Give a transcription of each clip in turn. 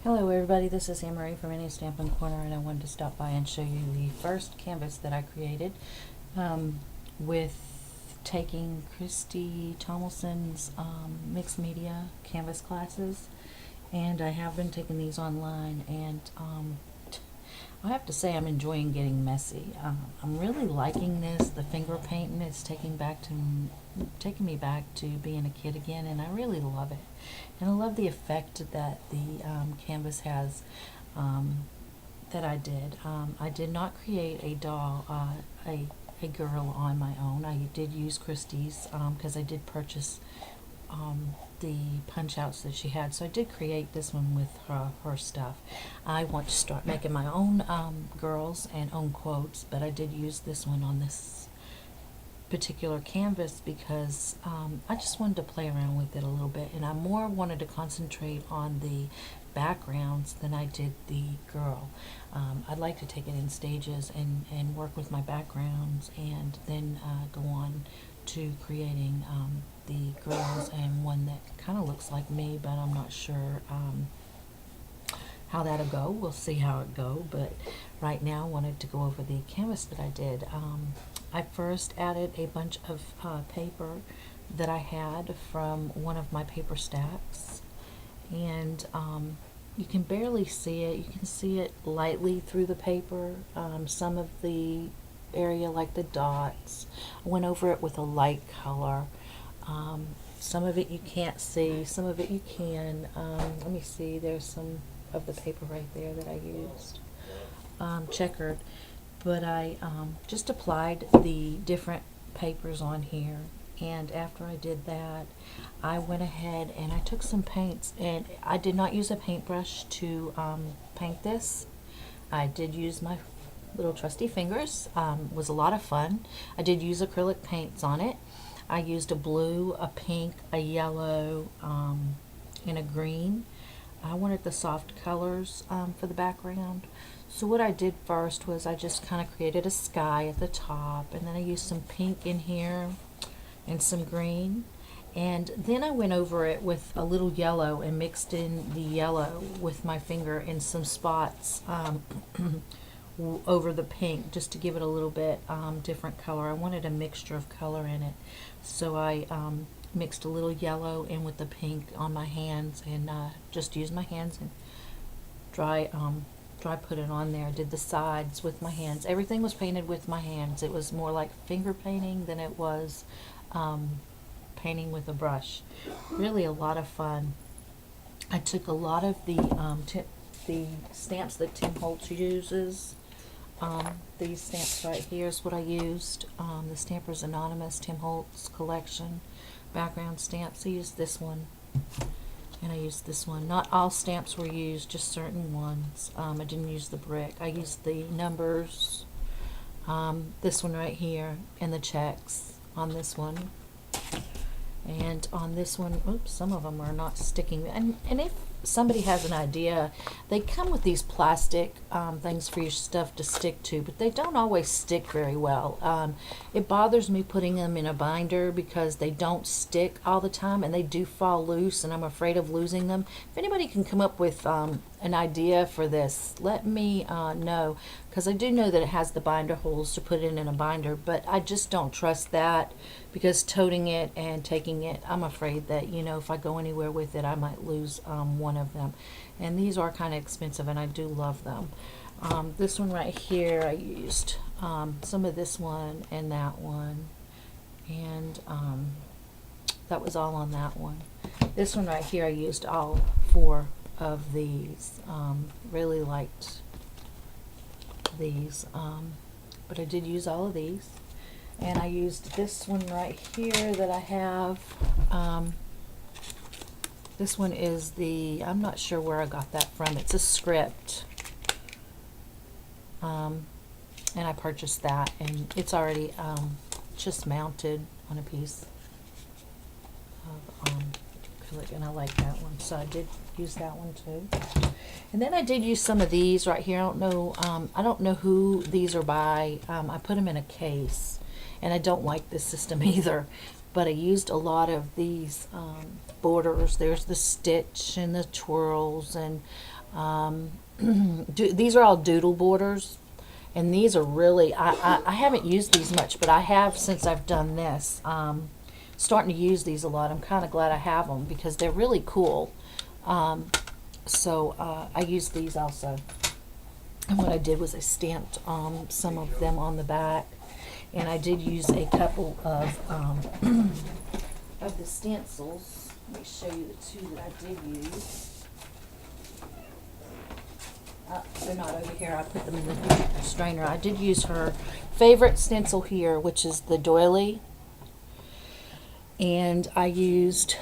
Hello everybody, this is Anne Marie from Any Stampin' Corner, and I wanted to stop by and show you the first canvas that I created with taking Christy Tomlinson's mixed media canvas classes. And I have been taking these online, and I have to say I'm enjoying getting messy. I'm really liking this. The finger painting is taking me back to being a kid again, and I really love it. And I love the effect that the canvas has that I did. I did not create a doll, a girl on my own. I did use Christie's because I did purchase the punch outs that she had, so I did create this one with her stuff. I want to start making my own girls and own quotes, but I did use this one on this particular canvas because I just wanted to play around with it a little bit, and I more wanted to concentrate on the backgrounds than I did the girl. I'd like to take it in stages and work with my backgrounds, and then go on to creating the girls and one that kind of looks like me, but I'm not sure how that'll go. We'll see how it go, but right now I wanted to go over the canvas that I did. I first added a bunch of paper that I had from one of my paper stacks, and you can barely see it. You can see it lightly through the paper. Some of the area, like the dots, I went over it with a light color. Some of it you can't see, some of it you can. Let me see, there's some of the paper right there that I used, checkered, but I just applied the different papers on here. And after I did that, I went ahead and I took some paints, and I did not use a paintbrush to paint this. I did use my little trusty fingers. Was a lot of fun. I did use acrylic paints on it. I used a blue, a pink, a yellow, and a green. I wanted the soft colors for the background. So what I did first was I just kind of created a sky at the top, and then I used some pink in here and some green, and then I went over it with a little yellow and mixed in the yellow with my finger in some spots over the pink, just to give it a little bit different color. I wanted a mixture of color in it, so I mixed a little yellow in with the pink on my hands, and just used my hands and dry put it on there. Did the sides with my hands. Everything was painted with my hands. It was more like finger painting than it was painting with a brush. Really a lot of fun. I took a lot of the stamps that Tim Holtz uses. These stamps right here is what I used. The Stampers Anonymous Tim Holtz collection background stamps. I used this one, and I used this one. Not all stamps were used, just certain ones. I didn't use the brick. I used the numbers, this one right here, and the checks on this one. And on this one, oops, some of them are not sticking. And if somebody has an idea, they come with these plastic things for your stuff to stick to, but they don't always stick very well. It bothers me putting them in a binder because they don't stick all the time, and they do fall loose, and I'm afraid of losing them. If anybody can come up with an idea for this, let me know, because I do know that it has the binder holes to put it in a binder, but I just don't trust that, because toting it and taking it, I'm afraid that, you know, if I go anywhere with it, I might lose one of them. And these are kind of expensive, and I do love them. This one right here, I used some of this one and that one, and that was all on that one. This one right here, I used all 4 of these. Really liked these, but I did use all of these. And I used this one right here that I have. This one is I'm not sure where I got that from. It's a script. And I purchased that, and it's already just mounted on a piece of acrylic, and I like that one, so I did use that one too. And then I did use some of these right here. I don't know who these are by. I put them in a case, and I don't like this system either, but I used a lot of these borders. There's the stitch and the twirls, and These are all doodle borders, and these are really, I haven't used these much, but I have since I've done this. Starting to use these a lot. I'm kind of glad I have them because they're really cool. So I use these also. And what I did was I stamped some of them on the back, and I did use a couple of the stencils. Let me show you the two that I did use. They're not over here. I put them in the strainer. I did use her favorite stencil here, which is the doily. And I used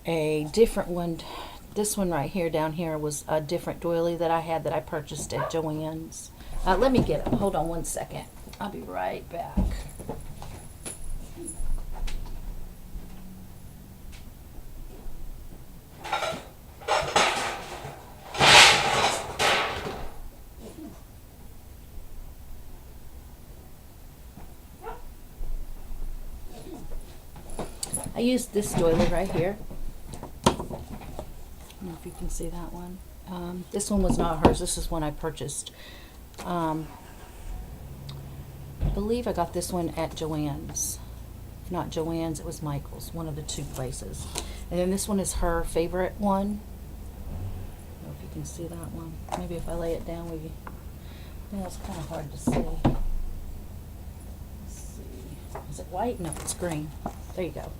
a different one. This one right here, down here, was a different doily that I had that I purchased at Joann's. Let me get it. Hold on one second. I'll be right back. I used this doily right here. I don't know if you can see that one. This one was not hers. This is one I purchased. I believe I got this one at Joann's. If not Joann's, it was Michael's, one of the two places. And then this one is her favorite one. I don't know if you can see that one. Maybe if I lay it down, we. Yeah, it's kind of hard to see. Let's see. Is it white? No, it's green. There you go.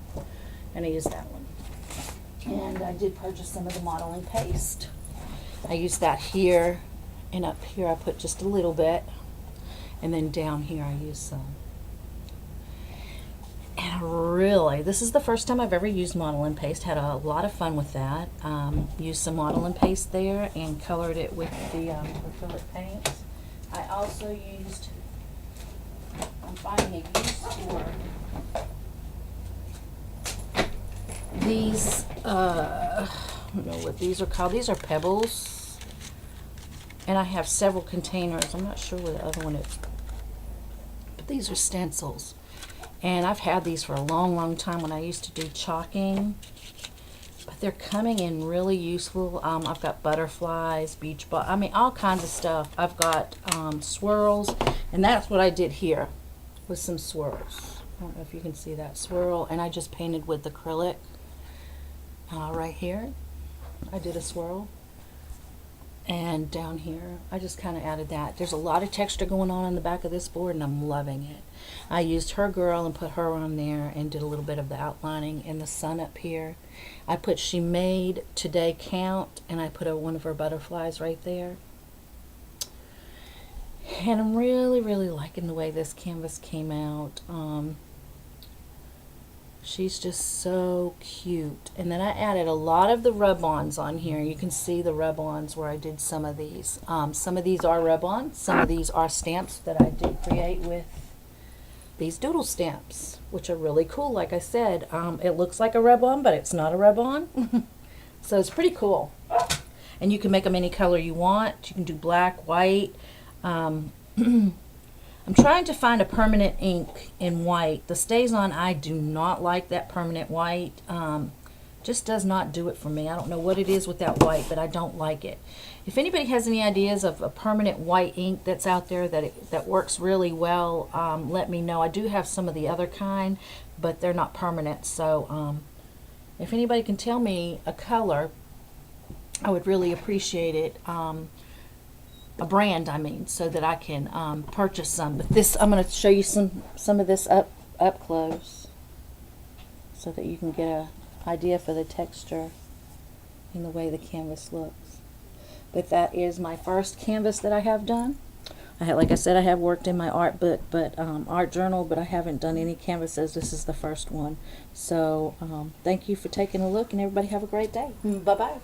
And I used that one. And I did purchase some of the modeling paste. I used that here, and up here I put just a little bit, and then down here I used some. And really, this is the first time I've ever used modeling paste. Had a lot of fun with that. Used some modeling paste there and colored it with the acrylic paint. I also used, I'm finding a use for these, I don't know what these are called. These are pebbles. And I have several containers. I'm not sure where the other one is. But these are stencils. And I've had these for a long, long time when I used to do chalking. But they're coming in really useful. I've got butterflies, beach ball, I mean, all kinds of stuff. I've got swirls. And that's what I did here with some swirls. I don't know if you can see that swirl. And I just painted with acrylic. Right here, I did a swirl, and down here, I just kind of added that. There's a lot of texture going on the back of this board, and I'm loving it. I used her girl and put her on there and did a little bit of the outlining and the sun up here. I put She Made Today Count, and I put one of her butterflies right there. And I'm really, really liking the way this canvas came out. She's just so cute. And then I added a lot of the rub-ons on here. You can see the rub-ons where I did some of these. Some of these are rub-ons. Some of these are stamps that I did create with these doodle stamps, which are really cool. Like I said, it looks like a rub-on, but it's not a rub-on. So it's pretty cool. And you can make them any color you want. You can do black, white. I'm trying to find a permanent ink in white. The StazOn, I do not like that permanent white. Just does not do it for me. I don't know what it is with that white, but I don't like it. If anybody has any ideas of a permanent white ink that's out there that works really well, let me know. I do have some of the other kind, but they're not permanent. So if anybody can tell me a color, I would really appreciate it. A brand, I mean, so that I can purchase some. But this, I'm going to show you some of this up close, so that you can get a idea for the texture and the way the canvas looks. But that is my first canvas that I have done. Like I said, I have worked in my art book, art journal, but I haven't done any canvases. This is the first one. So thank you for taking a look, and everybody have a great day. Bye bye.